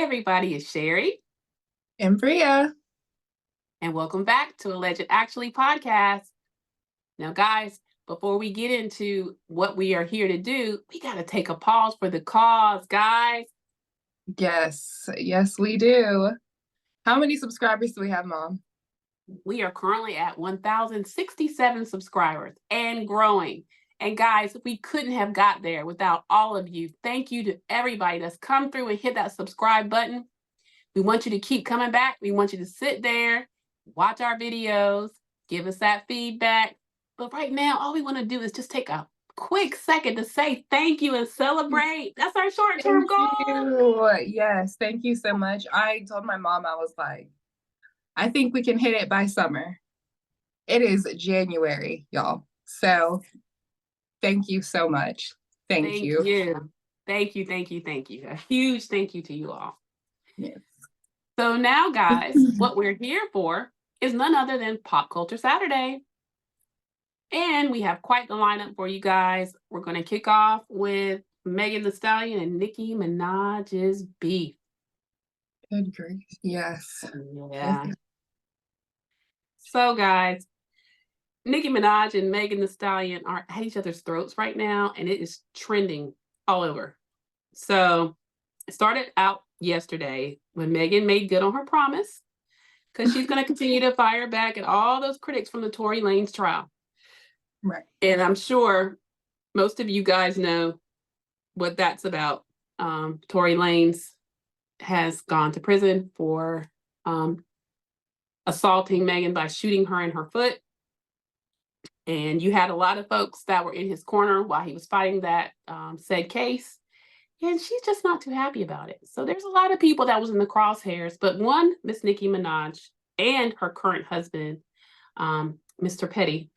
everybody, it's Sherry. And Bria. And welcome back to Alleged Actually podcast. Now, guys, before we get into what we are here to do, we got to take a pause for the cause, guys. Yes, we do. How many subscribers do we have, Mom? We are currently at 1,067 subscribers and growing. And guys, we couldn't have got there without all of you. Thank you to everybody that's come through and hit that subscribe button. We want you to keep coming back. We want you to sit there, watch our videos, give us that feedback. But right now, all we want to do is just take a quick second to say thank you and celebrate. That's our short-term goal. Yes, thank you so much. I told my mom, I was like, I think we can hit it by summer. It is January, y'all. So thank you so much. Thank you. Thank you. A huge thank you to you all. Yes. So now, guys, what we're here for is none other than Pop Culture Saturday. And we have quite the lineup for you guys. We're going to kick off with Megan Thee Stallion and Nicki Minaj's beef. Good grief. Yes. Yeah. So, guys, Nicki Minaj and Megan Thee Stallion are at each other's throats right now, and it is trending all over. So, it started out yesterday when Megan made good on her promise, because she's going to continue to fire back at all those critics from the Tory Lanez trial. Right. And I'm sure most of you guys know what that's about. Tory Lanez has gone to prison for assaulting Megan by shooting her in her foot. And you had a lot of folks that were in his corner while he was fighting that said case. And she's just not too happy about it. So there's a lot of people that was in the crosshairs. But one, Miss Nicki Minaj and her current husband, Mr. Petty,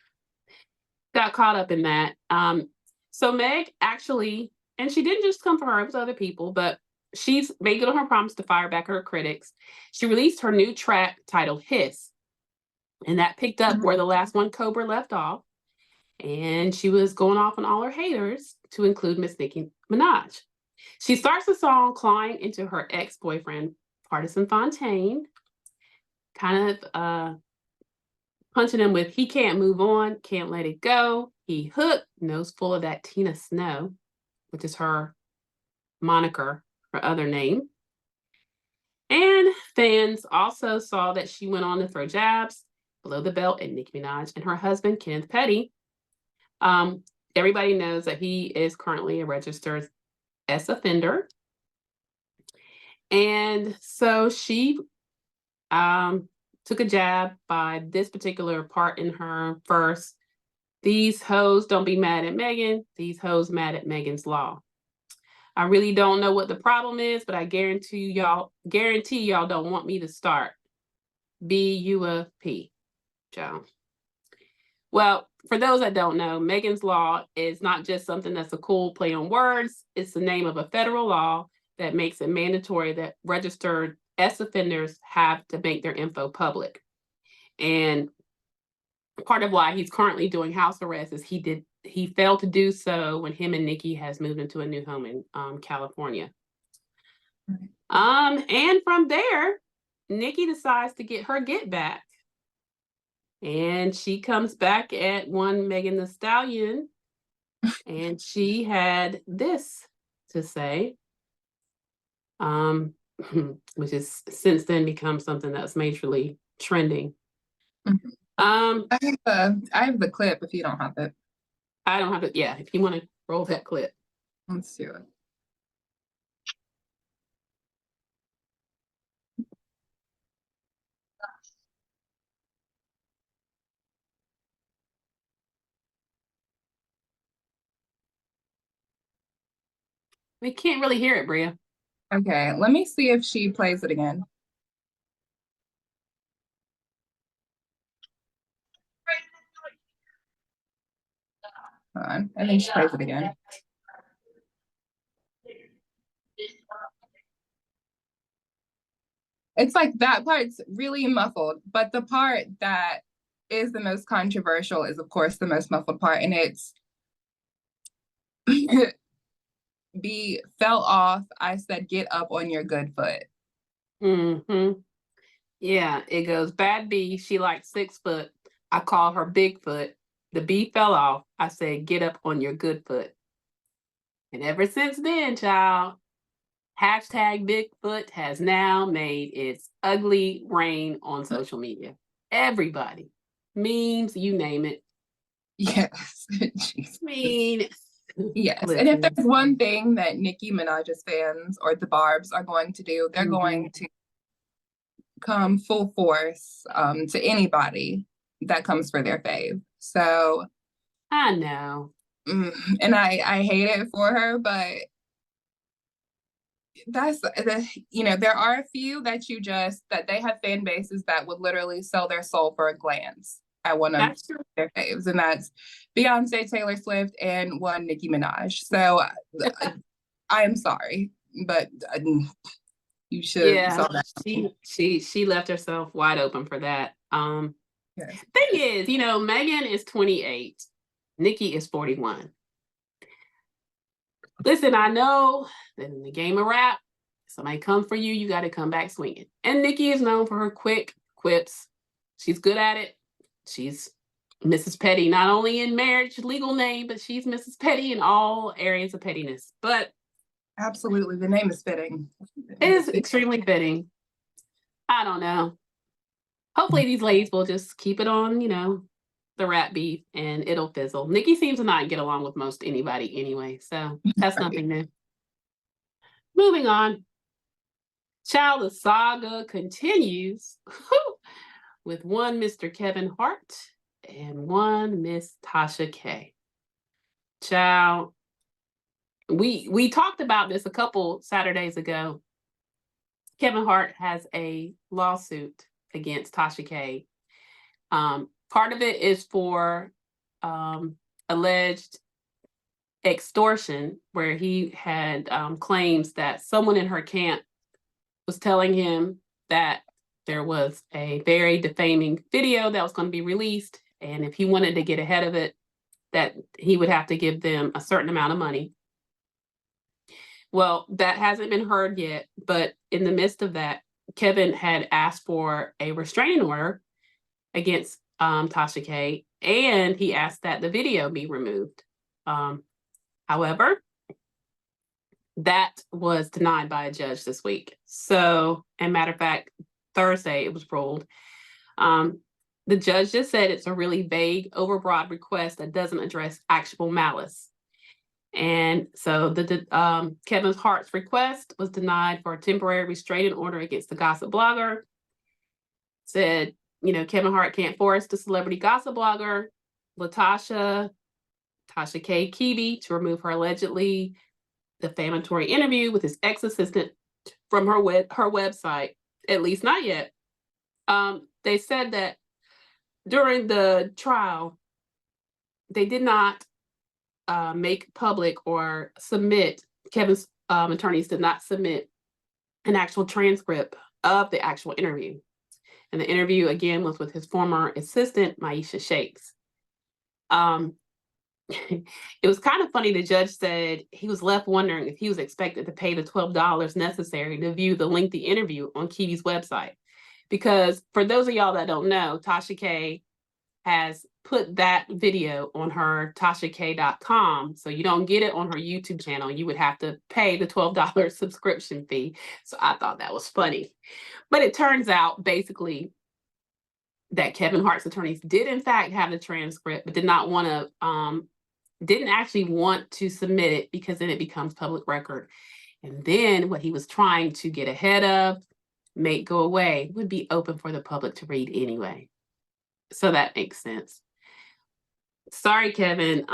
got caught up in that. So Meg actually, and she didn't just come for her, it was other people, but she's made good on her promise to fire back her critics. She released her new track titled Hiss, and that picked up where the last one, Cobra, left off. And she was going off on all her haters, to include Miss Nicki Minaj. She starts the song clawing into her ex-boyfriend, Partisan Fontaine, kind of punching him with, he can't move on, can't let it go. He hooked, nose full of that Tina Snow, which is her moniker, her other name. And fans also saw that she went on to throw jabs below the belt at Nicki Minaj and her husband, Kenneth Petty. Everybody knows that he is currently a registered sex offender. And so she took a jab by this particular part in her verse. These hoes don't be mad at Megan. These hoes mad at Megan's law. I really don't know what the problem is, but I guarantee y'all don't want me to start. B-U-F-P, Joe. Well, for those that don't know, Megan's Law is not just something that's a cool play on words. It's the name of a federal law that makes it mandatory that registered sex offenders have to make their info public. And part of why he's currently doing house arrest is he failed to do so when him and Nicki has moved into a new home in California. And from there, Nicki decides to get her get back. And she comes back at one Megan Thee Stallion, and she had this to say, which has since then become something that's majorly trending. I have the clip if you don't have it. I don't have it. Yeah, if you want to roll that clip. Let's do it. We can't really hear it, Bria. Okay, let me see if she plays it again. Hold on, I think she plays it again. It's like that part's really muffled, but the part that is the most controversial is, of course, the most muffled part, and it's B fell off. I said, get up on your good foot. Mm-hmm. Yeah, it goes, bad B, she like 6 foot. I call her Bigfoot. The B fell off. I said, get up on your good foot. And ever since then, child, hashtag Bigfoot has now made its ugly reign on social media. Everybody, memes, you name it. Yes. I mean, Yes. And if listen, there's one thing that Nicki Minaj's fans or the Barbs are going to do, they're going to come full force to anybody that comes for their fave. So, I know. and I hate it for her, but that's there are a few that that they have fan bases that would literally sell their soul for a glance at one of That's true. their faves, and that's Beyonce, Taylor Swift, and one Nicki Minaj. So I am sorry, but you should Yeah, saw that. she left herself wide open for that. Yes. Thing is, Megan is 28, Nicki is 41. Listen, I know that in the game of rap, somebody come for you, you got to come back swinging. And Nicki is known for her quick quips. She's good at it. She's Mrs. Petty, not only in marriage, legal name, but she's Mrs. Petty in all areas of pettiness. But Absolutely, the name is fitting. it is extremely fitting. I don't know. Hopefully these ladies will just keep it on, the rap beef, and it'll fizzle. Nicki seems to not get along with most anybody anyway, so that's nothing new. Moving on. Child, the saga continues with one Mr. Kevin Hart and one Miss Tasha K. Child, we talked about this a couple Saturdays ago. Kevin Hart has a lawsuit against Tasha K. Part of it is for alleged extortion, where he had claims that someone in her camp was telling him that there was a very defaming video that was going to be released, and if he wanted to get ahead of it, that he would have to give them a certain amount of money. Well, that hasn't been heard yet, but in the midst of that, Kevin had asked for a restraining order against Tasha K, and he asked that the video be removed. However, that was denied by a judge this week. So, and matter of fact, Thursday it was ruled. The judge just said it's a really vague, overbroad request that doesn't address actual malice. And so Kevin Hart's request was denied for a temporary restraining order against the gossip blogger. Said, Kevin Hart can't force the celebrity gossip blogger, Tasha K. Kibi, to remove her allegedly defamatory interview with his ex-assistant from her website, at least not yet. They said that during the trial, they did not make public or submit, Kevin's attorneys did not submit an actual transcript of the actual interview. And the interview, again, was with his former assistant, Maisha Shakes. It was kind of funny. The judge said he was left wondering if he was expected to pay the $12 necessary to view the lengthy interview on Kiwi's website. Because for those of y'all that don't know, Tasha K has put that video on her TashaK.com. So you don't get it on her YouTube channel. You would have to pay the $12 subscription fee. So I thought that was funny. But it turns out basically that Kevin Hart's attorneys did in fact have the transcript, but didn't actually want to submit it because then it becomes public record. And then what he was trying to get ahead of, make go away, would be open for the public to read anyway. So that makes sense. Sorry, Kevin.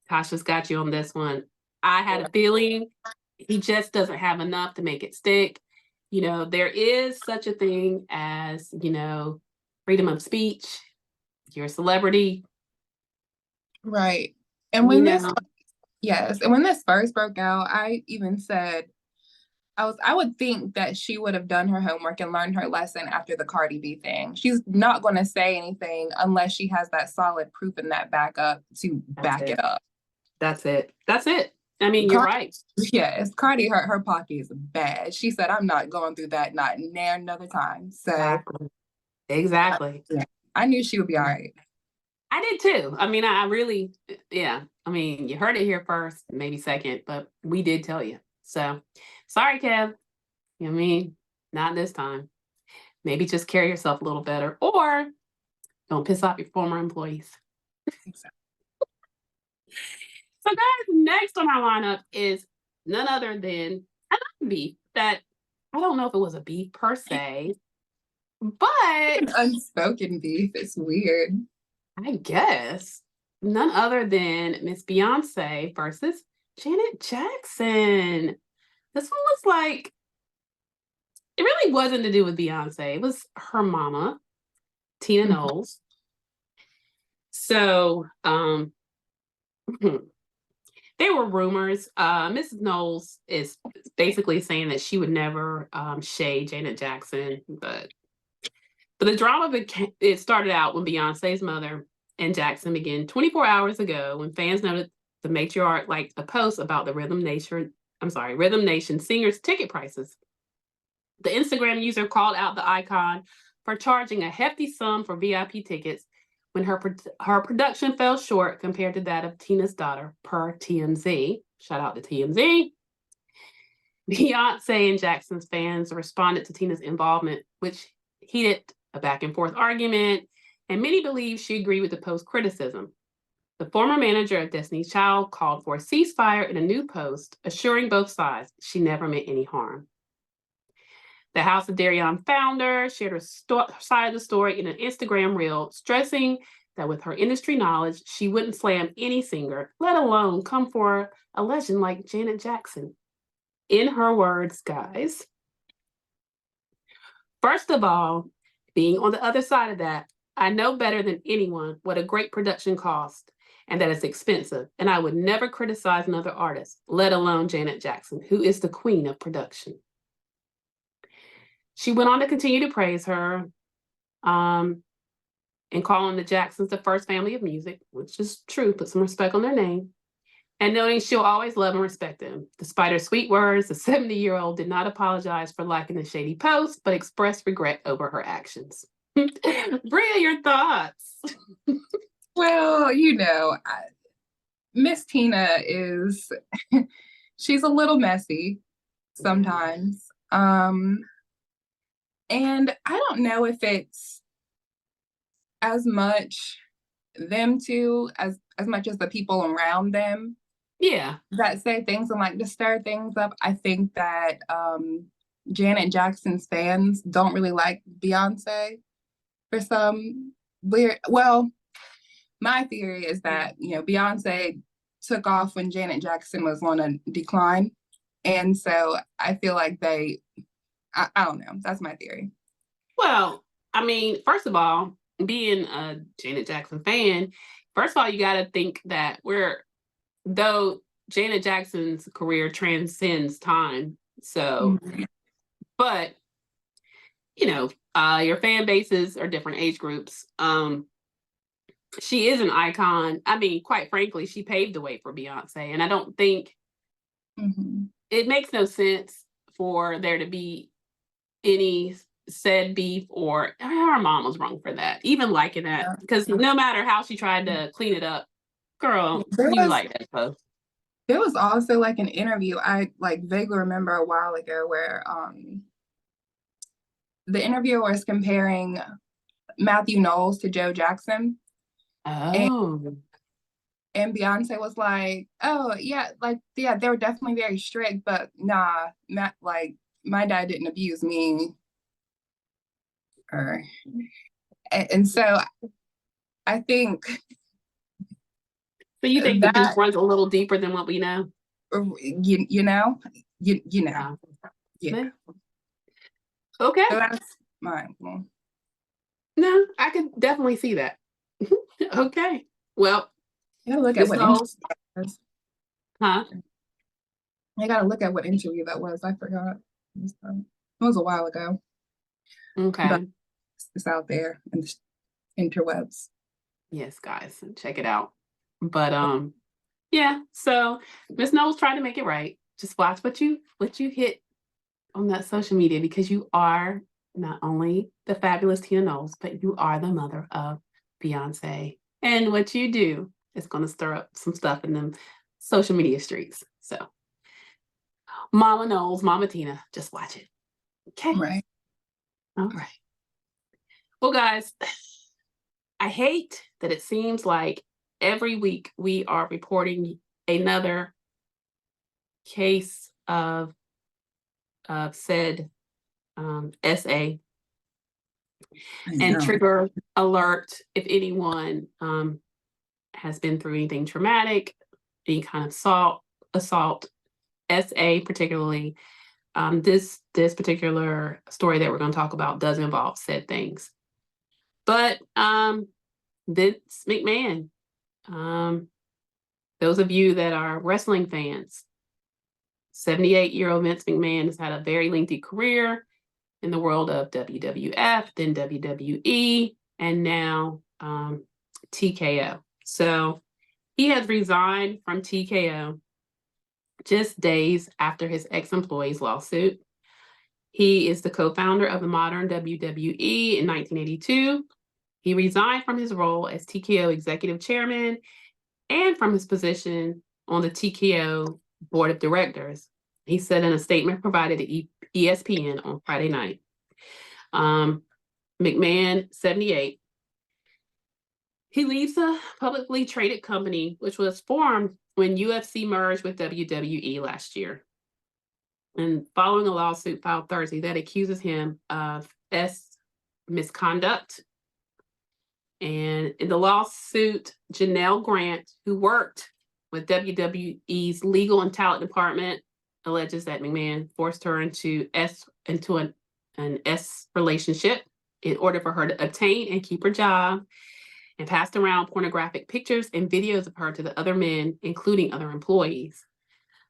Tasha's got you on this one. I had a feeling he just doesn't have enough to make it stick. There is such a thing as, freedom of speech. You're a celebrity. Right. And when this first broke out, I even said, I would think that she would have done her homework and learned her lesson after the Cardi B thing. She's not going to say anything unless she has that solid proof and that backup to back it up. That's it. I mean, you're right. Yes, Cardi, her pocket is bad. She said, "I'm not going through that, not near another time." So Exactly. yeah, I knew she would be all right. I did too. I mean, I really, yeah. I mean, you heard it here first, maybe second, but we did tell you. So sorry, Kev. You know what I mean? Not this time. Maybe just carry yourself a little better or don't piss off your former employees. Exactly. So, guys, next on our lineup is none other than another beef that I don't know if it was a beef per se, but An unspoken beef. It's weird. I guess none other than Miss Beyonce versus Janet Jackson. This one was like, it really wasn't to do with Beyonce. It was her mama, Tina Mhm. Knowles. So, there were rumors. Mrs. Knowles is basically saying that she would never shade Janet Jackson, but the drama it started out when Beyonce's mother and Jackson began 24 hours ago when fans noted the matriarch liked a post about the Rhythm Nation singers' ticket prices. The Instagram user called out the icon for charging a hefty sum for VIP tickets when her production fell short compared to that of Tina's daughter, per TMZ. Shout out to TMZ. Beyonce and Jackson's fans responded to Tina's involvement, which heated a back and forth argument, and many believe she agreed with the post's criticism. The former manager of Destiny's Child called for a ceasefire in a new post, assuring both sides she never meant any harm. The House of Darion founder shared her side of the story in an Instagram reel, stressing that with her industry knowledge, she wouldn't slam any singer, let alone come for a legend like Janet Jackson. In her words, guys, first of all, being on the other side of that, I know better than anyone what a great production costs and that it's expensive, and I would never criticize another artist, let alone Janet Jackson, who is the queen of production. She went on to continue to praise her and calling the Jacksons the first family of music, which is true, put some respect on their name, and noting she'll always love and respect them. Despite her sweet words, the 70-year-old did not apologize for liking the shady post, but expressed regret over her actions. Bria, your thoughts? Well, Miss Tina is, she's a little messy sometimes. And I don't know if it's as much them two as much as the people around them Yeah. that say things and like to stir things up. I think that Janet Jackson's fans don't really like Beyonce for some weird. Well, my theory is that Beyonce took off when Janet Jackson was on a decline, and so I feel like I don't know. That's my theory. Well, I mean, first of all, being a Janet Jackson fan, first of all, you got to think that though Janet Jackson's career transcends time. So, Mhm. but your fan bases are different age groups. She is an icon. I mean, quite frankly, she paved the way for Beyonce, and I don't think it makes no sense for there to be any said beef or her mom was wrong for that, even liking that, because no matter how she tried to clean it up, girl, you like that post. There was also like an interview I like vaguely remember a while ago where the interviewer was comparing Matthew Knowles to Joe Jackson. Oh. And Beyonce was like, "Oh yeah, they were definitely very strict, but nah, my dad didn't abuse me." Or and so I think So you think the beef that runs a little deeper than what we know? you know Yeah. yeah. Okay. So that's mine. Well, No, I can definitely see that. Okay. Well, I gotta look at Miss what interview Knowles, that was. huh? I gotta look at what interview that was. I forgot. It was a while ago, but Okay. it's out there in the interwebs. Yes, guys, check it out. But Yeah. So Miss Knowles tried to make it right. Just watch what you hit on that social media, because you are not only the fabulous Tina Knowles, but you are the mother of Beyonce. And what you do is going to stir up some stuff in them social media streets. So Mama Knowles, Mama Tina, just watch it. Okay. Right. All right. Well, guys, I hate that it seems like every week we are reporting another case of said SA. And trigger alert if anyone has been through anything traumatic, any kind of assault, SA particularly. This particular story that we're going to talk about does involve said things. But Vince McMahon, those of you that are wrestling fans, 78-year-old Vince McMahon has had a very lengthy career in the world of WWF, then WWE, and now TKO. So he has resigned from TKO just days after his ex-employee's lawsuit. He is the co-founder of the modern WWE in 1982. He resigned from his role as TKO executive chairman and from his position on the TKO board of directors. He said in a statement provided to ESPN on Friday night. McMahon, 78. He leaves a publicly traded company, which was formed when UFC merged with WWE last year. And following a lawsuit filed Thursday that accuses him of misconduct. And in the lawsuit, Janelle Grant, who worked with WWE's legal and talent department, alleges that McMahon forced her into an S relationship in order for her to obtain and keep her job, and passed around pornographic pictures and videos of her to the other men, including other employees.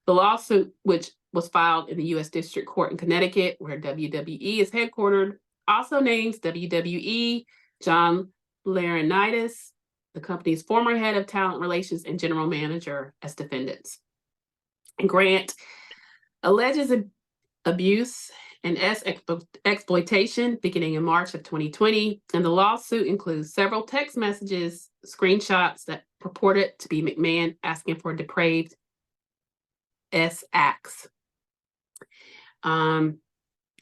The lawsuit, which was filed in the U.S. District Court in Connecticut, where WWE is headquartered, also names WWE John Laurinaitis, the company's former head of talent relations and general manager, as defendants. And Grant alleges abuse and exploitation beginning in March of 2020. And the lawsuit includes several text messages, screenshots that purported to be McMahon asking for depraved acts.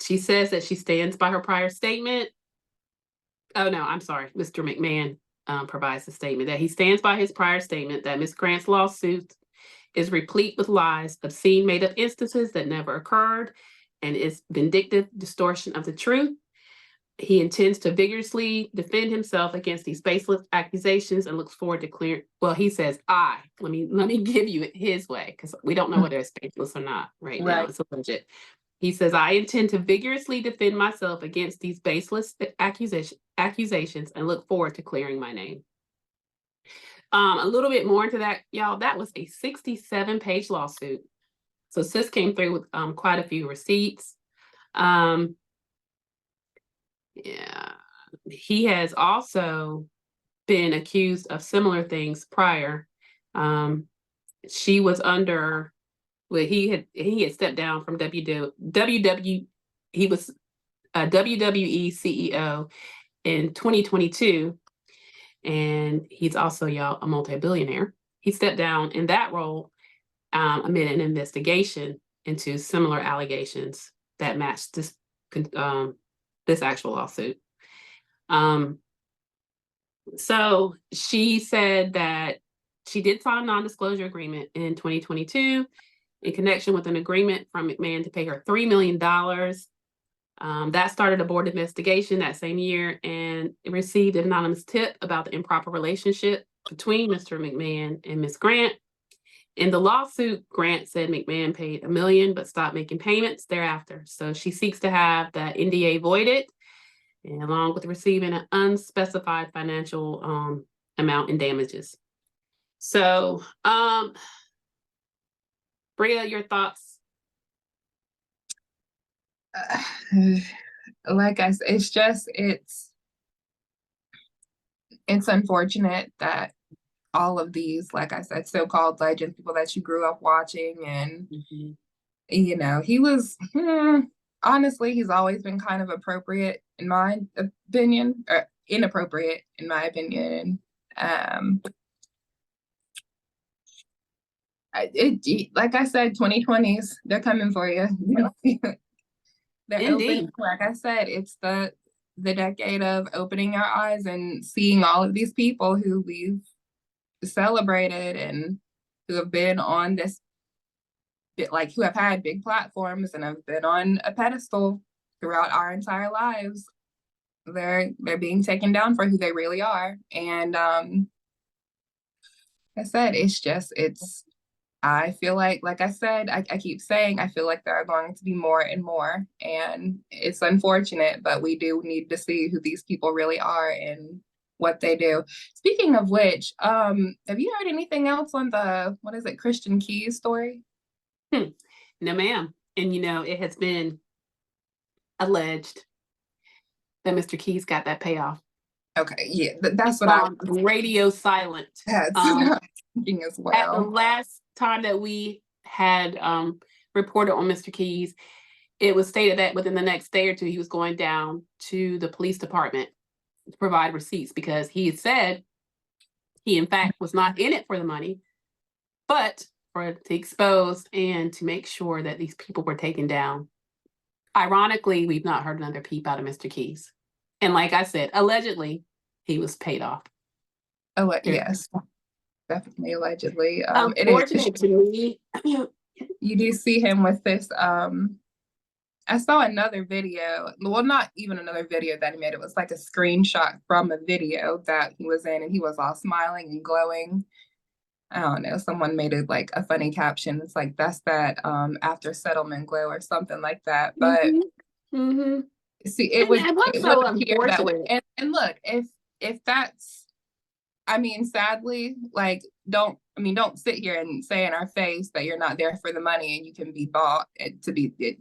She says that she stands by her prior statement. Oh, no, I'm sorry. Mr. McMahon provides the statement that he stands by his prior statement that Ms. Grant's lawsuit is replete with lies, obscene made-up instances that never occurred, and is vindictive distortion of the truth. He intends to vigorously defend himself against these baseless accusations and looks forward to clear. Well, he says, let me give you it his way, because we don't know whether it's baseless or not right now. It's legit. He says, I intend to vigorously defend myself against these baseless accusations and look forward to clearing my name. A little bit more into that, y'all. That was a 67-page lawsuit. So sis came through with quite a few receipts. Yeah, he has also been accused of similar things prior. She was under, well, he had stepped down from WWE. He was a WWE CEO in 2022, and he's also, y'all, a multi-billionaire. He stepped down in that role amid an investigation into similar allegations that matched this actual lawsuit. So she said that she did sign a non-disclosure agreement in 2022 in connection with an agreement from McMahon to pay her $3 million. That started a board investigation that same year, and it received an anonymous tip about the improper relationship between Mr. McMahon and Ms. Grant. In the lawsuit, Grant said McMahon paid $1 million but stopped making payments thereafter. So she seeks to have that NDA voided, and along with receiving an unspecified financial amount in damages. So, Bria, your thoughts? Like I said, it's unfortunate that all of these, like I said, so-called legends, people that you grew up watching. And, he was, honestly, he's always been kind of appropriate in my opinion, or inappropriate in my opinion. Like I said, 2020s, they're coming for you. They're Indeed. open. Like I said, it's the decade of opening our eyes and seeing all of these people who we've celebrated and who have been on this, like who have had big platforms and have been on a pedestal throughout our entire lives. They're being taken down for who they really are. And I said, I feel like I said, I keep saying, I feel like there are going to be more and more. And it's unfortunate, but we do need to see who these people really are and what they do. Speaking of which, have you heard anything else on the, what is it, Christian Keys story? No, ma'am. And it has been alleged that Mr. Keys got that payoff. Okay, yeah, that's what I radio silent. That's thinking as well. At the last time that we had reported on Mr. Keys, it was stated that within the next day or two, he was going down to the police department to provide receipts because he had said he, in fact, was not in it for the money, but to expose and to make sure that these people were taken down. Ironically, we've not heard another peep out of Mr. Keys. And like I said, allegedly, he was paid off. Oh, yes. Definitely allegedly. Unfortunate to me. You do see him with this. I saw another video. Well, not even another video that he made. It was like a screenshot from a video that he was in, and he was all smiling and glowing. I don't know. Someone made it like a funny caption. It's like, that's that after settlement glow or something like that. But see, it would so appear that way. And look, if that's, I mean, sadly, like, don't sit here and say in our face that you're not there for the money and you can be bought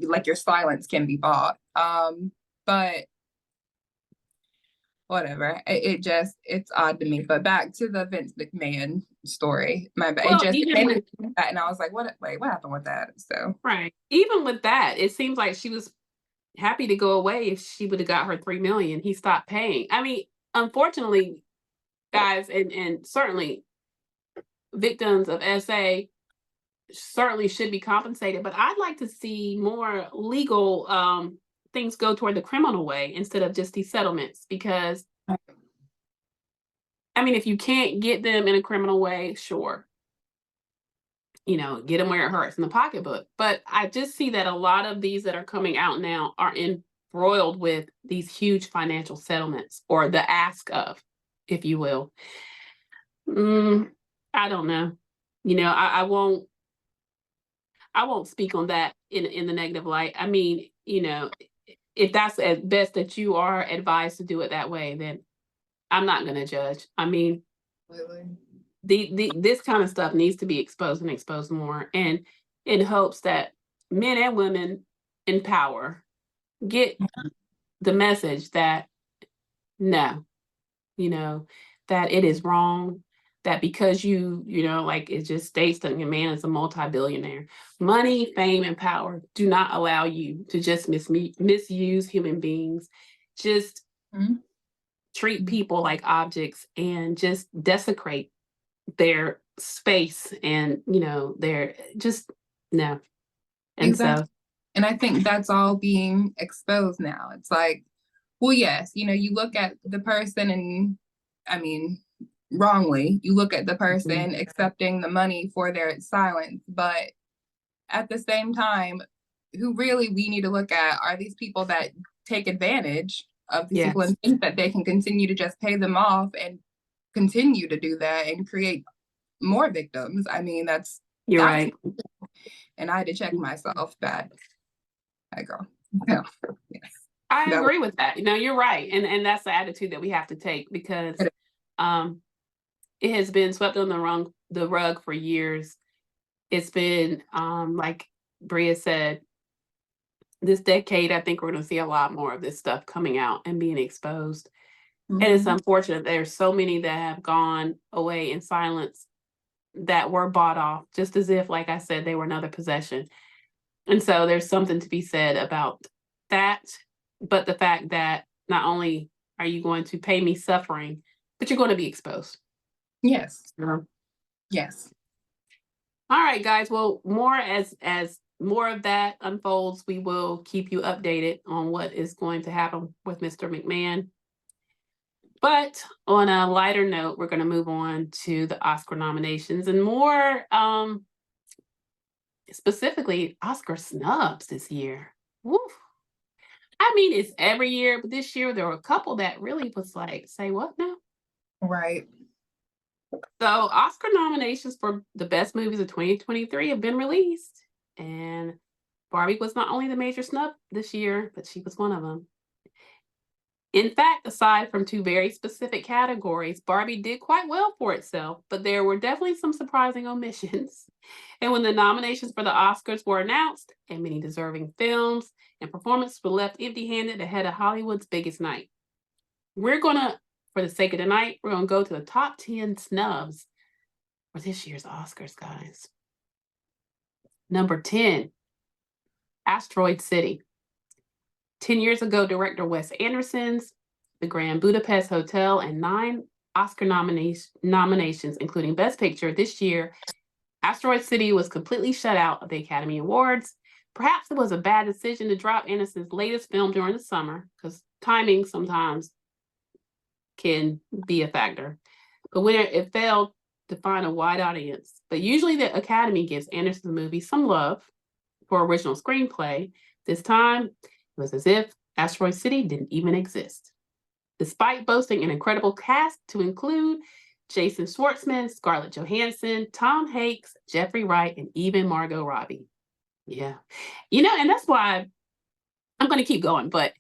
like your silence can be bought. But whatever. It's odd to me. But back to the Vince McMahon story. My bad. Well, It made me that, and I was like, what happened with that? So right. Even with that, it seems like she was happy to go away if she would have got her $3 million. He stopped paying. I mean, unfortunately, guys, and certainly victims of SA certainly should be compensated, but I'd like to see more legal things go toward the criminal way instead of just these settlements, because I mean, if you can't get them in a criminal way, sure, get them where it hurts in the pocketbook. But I just see that a lot of these that are coming out now are embroiled with these huge financial settlements, or the ask of, if you will. I don't know. I won't speak on that in the negative light. I mean, if that's at best that you are advised to do it that way, then I'm not going to judge. I mean, this kind of stuff needs to be exposed and exposed more, and in hopes that men and women in power get the message that no, that it is wrong, that because like it just states that your man is a multi-billionaire. Money, fame, and power do not allow you to just misuse human beings, just treat people like objects and just desecrate their space and, they're just, no. And exactly. And I think that's all being exposed now. It's like, well, yes, you look at the person and, I mean, wrongly, you look at the person accepting the money for their silence, but at the same time, who really we need to look at are these people that take advantage of these people and think that they can continue to just pay them off and continue to do that and create more victims. I mean, that's right. And I had to check myself. Bad girl. No. Yes. I agree with that. You're right. And that's the attitude that we have to take, because it has been swept on the rug for years. It's been, like Bria said, this decade, I think we're going to see a lot more of this stuff coming out and being exposed. And it's Mhm. unfortunate there's so many that have gone away in silence that were bought off, just as if, like I said, they were another possession. And so there's something to be said about that, but the fact that not only are you going to pay me suffering, but you're going to be exposed. Yes. So, Yes. all right, guys. Well, more as more of that unfolds, we will keep you updated on what is going to happen with Mr. McMahon. But on a lighter note, we're going to move on to the Oscar nominations and more specifically Oscar snubs this year. Woo. I mean, it's every year, but this year there were a couple that really was like, say what now? Right. So, Oscar nominations for the best movies of 2023 have been released. And Barbie was not only the major snub this year, but she was one of them. In fact, aside from two very specific categories, Barbie did quite well for itself, but there were definitely some surprising omissions. And when the nominations for the Oscars were announced, and many deserving films and performances were left empty handed ahead of Hollywood's biggest night. We're going to, for the sake of the night, we're going to go to the top 10 snubs for this year's Oscars, guys. Number 10, Asteroid City. 10 years ago, director Wes Anderson's The Grand Budapest Hotel and 9 Oscar nominations, including Best Picture this year, Asteroid City was completely shut out of the Academy Awards. Perhaps it was a bad decision to drop Anderson's latest film during the summer, because timing sometimes can be a factor. But when it failed to find a wide audience, but usually the Academy gives Anderson's movie some love for original screenplay. This time, it was as if Asteroid City didn't even exist. Despite boasting an incredible cast to include Jason Schwartzman, Scarlett Johansson, Tom Hanks, Jeffrey Wright, and even Margot Robbie. Yeah. And that's why I'm going to keep going. But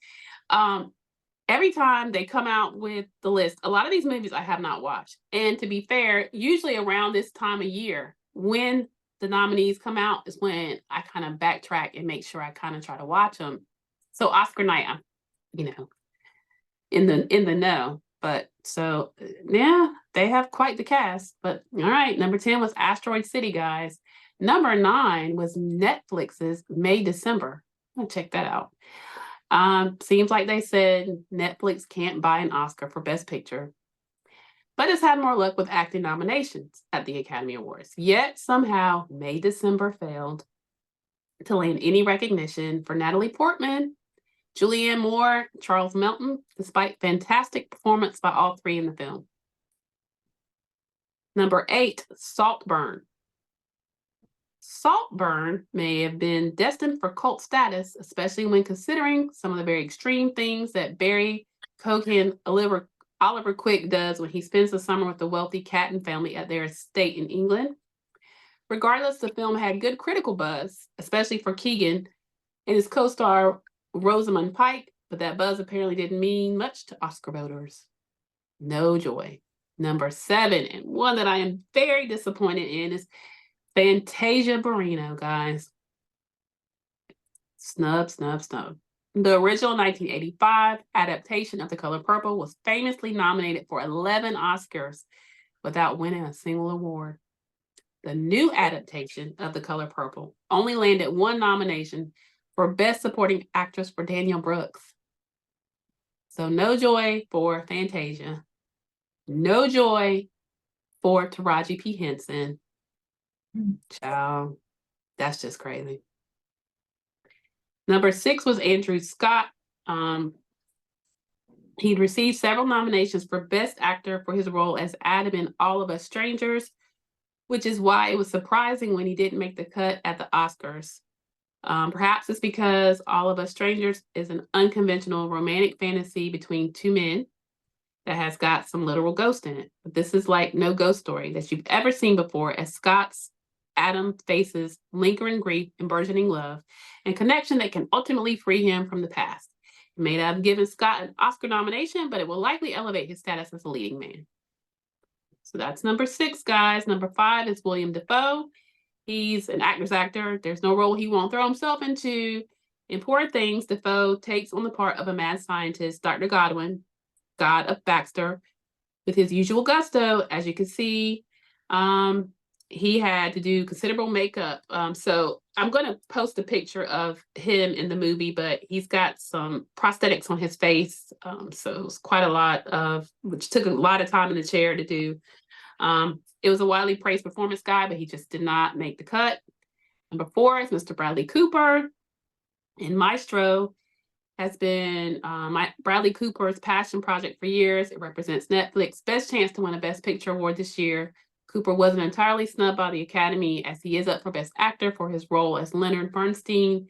every time they come out with the list, a lot of these movies I have not watched. And to be fair, usually around this time of year, when the nominees come out is when I kind of backtrack and make sure I kind of try to watch them. So Oscar night, I'm, in the know. But so yeah, they have quite the cast. But all right, number 10 was Asteroid City, guys. Number 9 was Netflix's May December. I'm gonna check that out. Seems like they said Netflix can't buy an Oscar for Best Picture, but it's had more luck with acting nominations at the Academy Awards. Yet somehow May December failed to land any recognition for Natalie Portman, Julianne Moore, Charles Melton, despite fantastic performance by all three in the film. Number 8, Saltburn. Saltburn may have been destined for cult status, especially when considering some of the very extreme things that Barry Cogan Oliver Quick does when he spends the summer with the wealthy Catton family at their estate in England. Regardless, the film had good critical buzz, especially for Keegan and his co-star Rosamund Pike, but that buzz apparently didn't mean much to Oscar voters. No joy. Number 7, and one that I am very disappointed in, is Fantasia Barrino, guys. Snub, snub, snub. The original 1985 adaptation of The Color Purple was famously nominated for 11 Oscars without winning a single award. The new adaptation of The Color Purple only landed 1 nomination for Best Supporting Actress for Danielle Brooks. So no joy for Fantasia. No joy for Taraji P. Henson. Child, that's just crazy. Number 6 was Andrew Scott. He'd received several nominations for Best Actor for his role as Adam in All of Us Strangers, which is why it was surprising when he didn't make the cut at the Oscars. Perhaps it's because All of Us Strangers is an unconventional romantic fantasy between 2 men that has got some literal ghost in it. But this is like no ghost story that you've ever seen before, as Scott's Adam faces lingering grief and burgeoning love and connection that can ultimately free him from the past. It may not have given Scott an Oscar nomination, but it will likely elevate his status as a leading man. So that's number 6, guys. Number 5 is William Dafoe. He's an actor's actor. There's no role he won't throw himself into. In Poor Things, Dafoe takes on the part of a mad scientist, Dr. Godwin, God of Baxter, with his usual gusto. As you can see, he had to do considerable makeup. So I'm going to post a picture of him in the movie, but he's got some prosthetics on his face. So it was quite a lot of, which took a lot of time in the chair to do. It was a widely praised performance guy, but he just did not make the cut. Number 4 is Mr. Bradley Cooper. And Maestro has been Bradley Cooper's passion project for years. It represents Netflix's best chance to win a Best Picture award this year. Cooper wasn't entirely snubbed by the Academy, as he is up for Best Actor for his role as Leonard Bernstein.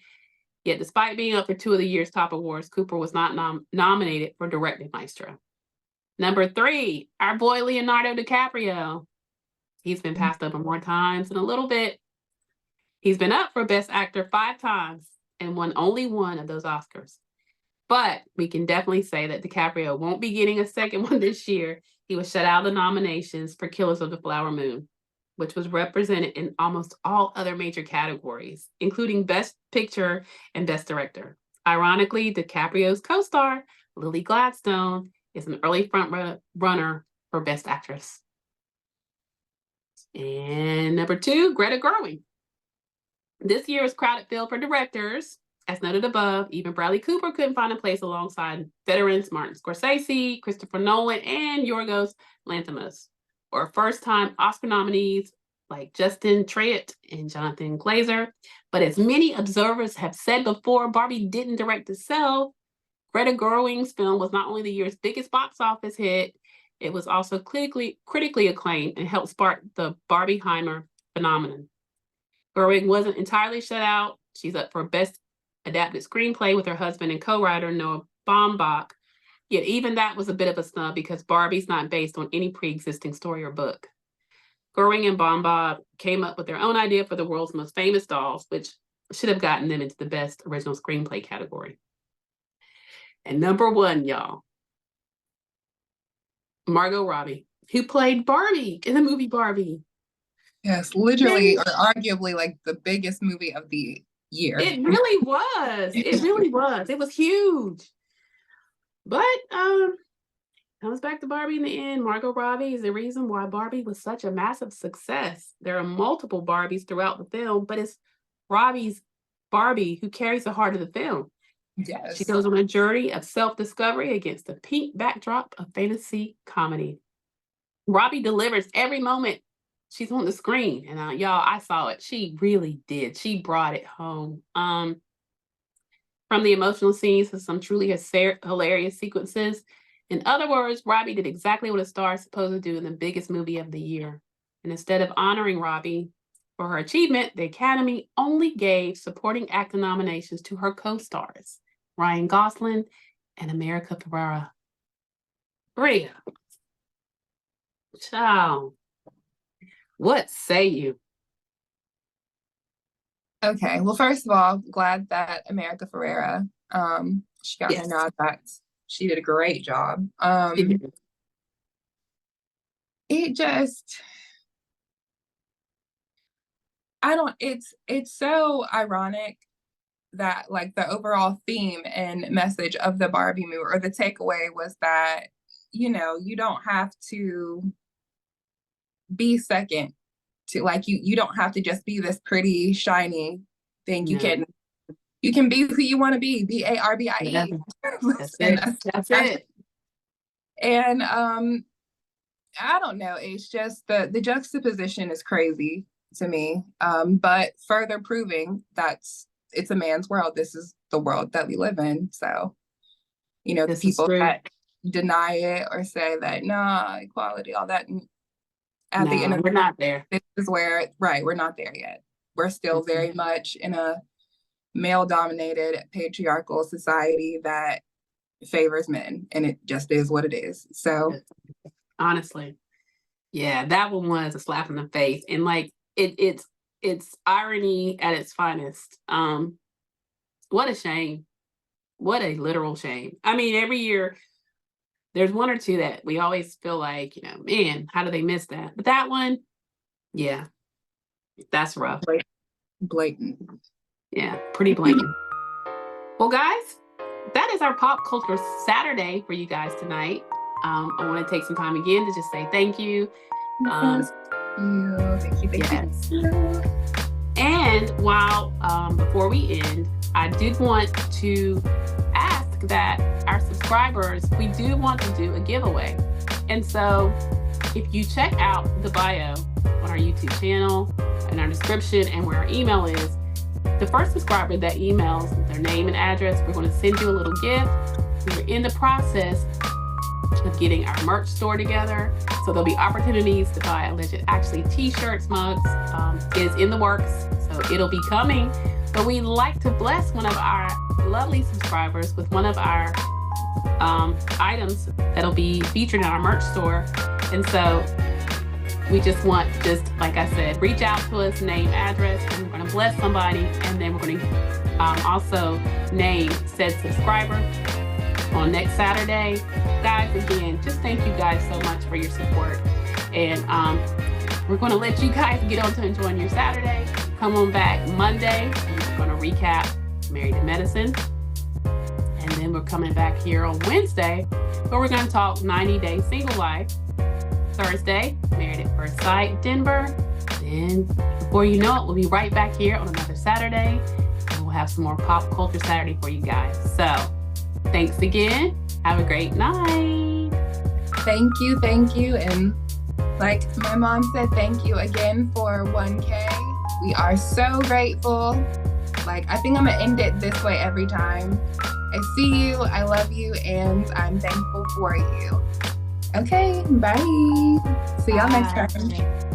Yet despite being up for 2 of the year's top awards, Cooper was not nominated for directing Maestro. Number 3, our boy Leonardo DiCaprio. He's been passed up more times in a little bit. He's been up for Best Actor 5 times and won only 1 of those Oscars. But we can definitely say that DiCaprio won't be getting a second one this year. He was shut out of the nominations for Killers of the Flower Moon, which was represented in almost all other major categories, including Best Picture and Best Director. Ironically, DiCaprio's co-star, Lily Gladstone, is an early front runner for Best Actress. And number 2, Greta Gerwig. This year's crowded field for directors. As noted above, even Bradley Cooper couldn't find a place alongside veterans Martin Scorsese, Christopher Nolan, and Yorgos Lanthimos, or first-time Oscar nominees like Justin Triet and Jonathan Glazer. But as many observers have said before, Barbie didn't direct itself. Greta Gerwig's film was not only the year's biggest box office hit, it was also critically acclaimed and helped spark the Barbieheimer phenomenon. Gerwig wasn't entirely shut out. She's up for Best Adapted Screenplay with her husband and co-writer Noah Baumbach. Yet even that was a bit of a snub because Barbie's not based on any pre-existing story or book. Gerwig and Baumbach came up with their own idea for the world's most famous dolls, which should have gotten them into the Best Original Screenplay category. And number 1, y'all, Margot Robbie, who played Barbie in the movie Barbie. Yes, literally, or arguably, like the biggest movie of the year. It really was. It really was. It was huge. But comes back to Barbie in the end. Margot Robbie is the reason why Barbie was such a massive success. There are multiple Barbies throughout the film, but it's Robbie's Barbie who carries the heart of the film. Yes. She goes on a journey of self-discovery against the pink backdrop of fantasy comedy. Robbie delivers every moment she's on the screen. And y'all, I saw it. She really did. She brought it home. From the emotional scenes to some truly hilarious sequences. In other words, Robbie did exactly what a star is supposed to do in the biggest movie of the year. And instead of honoring Robbie for her achievement, the Academy only gave supporting actor nominations to her co-stars, Ryan Gosling and America Ferrera. Bria. Ciao. What say you? Okay, well, first of all, glad that America Ferrera, she got her nod back. She did a great job. It just, it's so ironic that like the overall theme and message of the Barbie movie, or the takeaway, was that, you know, you don't have to be second to, like, you don't have to just be this pretty shiny thing. No. You can be who you want to be, Barbie. Yeah. That's it. That's it. And I don't know, it's just the juxtaposition is crazy to me, but further proving that it's a man's world. This is the world that we live in. So, you know, the people that deny it or say that, nah, equality, all that, at the end of we're not there. This is where, right, we're not there yet. We're still very much in a male-dominated patriarchal society that favors men, and it just is what it is. So honestly, yeah, that one was a slap in the face, and like it's irony at its finest. What a shame. What a literal shame. I mean, every year there's one or two that we always feel like, you know, man, how do they miss that? But that one, yeah, that's rough. Blatant. Yeah, pretty blatant. Well, guys, that is our Pop Culture Saturday for you guys tonight. I want to take some time again to just say thank you. Yes. Thank you. Yes. And while before we end, I did want to ask that our subscribers, we do want to do a giveaway. And so if you check out the bio on our YouTube channel and our description and where our email is, the first subscriber that emails their name and address, we're going to send you a little gift. We're in the process of getting our merch store together. So there'll be opportunities to buy actually t-shirts, mugs, is in the works. So it'll be coming, but we'd like to bless one of our lovely subscribers with one of our items that'll be featured in our merch store. And so we just want, like I said, reach out to us, name, address, and we're going to bless somebody. And then we're going to also name said subscriber on next Saturday. Guys, again, just thank you guys so much for your support. And we're going to let you guys get on to enjoying your Saturday. Come on back Monday. We're going to recap Married to Medicine. And then we're coming back here on Wednesday, where we're going to talk 90-Day Single Life. Thursday, Married at First Sight, Denver. Then, before you know it, we'll be right back here on another Saturday. And we'll have some more Pop Culture Saturday for you guys. So, thanks again. Have a great night. Thank you. And like my mom said, thank you again for 1K. We are so grateful. Like, I think I'm going to end it this way every time. I see you, I love you, and I'm thankful for you. Okay, bye. See y'all next time.